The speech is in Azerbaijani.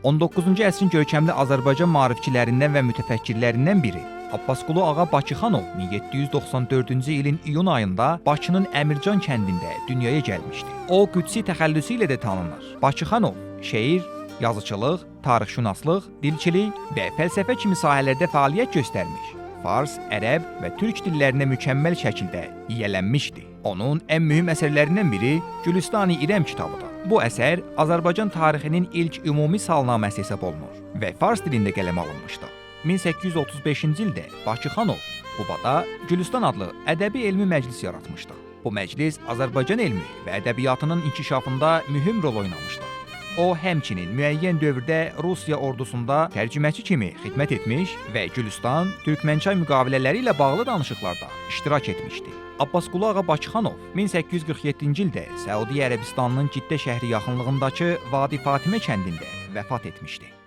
19-cu əsrin görkəmli Azərbaycan maarifçilərindən və mütəfəkkirlərindən biri Abbasqulu Ağa Bakıxanov 1794-cü ilin iyun ayında Bakının Əmircan kəndində dünyaya gəlmişdi. O, qüdsi təxəllüsü ilə də tanınır. Bakıxanov şeir, yazıçılıq, tarixşünaslıq, dilçilik və fəlsəfə kimi sahələrdə fəaliyyət göstərmiş. Fars, ərəb və türk dillərinə mükəmməl şəkildə yiyələnmişdi. Onun ən mühüm əsərlərindən biri Gülüstan-ı İrəm kitabıdır. Bu əsər Azərbaycan tarixinin ilk ümumi salnaməsi hesab olunur və fars dilində qələmə alınmışdı. 1835-ci ildə Bakıxanov Qubada Gülüstan adlı ədəbi elmi məclis yaratmışdı. Bu məclis Azərbaycan elmi və ədəbiyyatının inkişafında mühüm rol oynamışdı. O, həmçinin müəyyən dövrdə Rusiya ordusunda tərcüməçi kimi xidmət etmiş və Gülüstan, Türkmənçay müqavilələri ilə bağlı danışıqlarda iştirak etmişdi. Abbasqulu Ağa Bakıxanov 1847-ci ildə Səudiyyə Ərəbistanının Ciddə şəhəri yaxınlığındakı Vadi Fatimə kəndində vəfat etmişdi.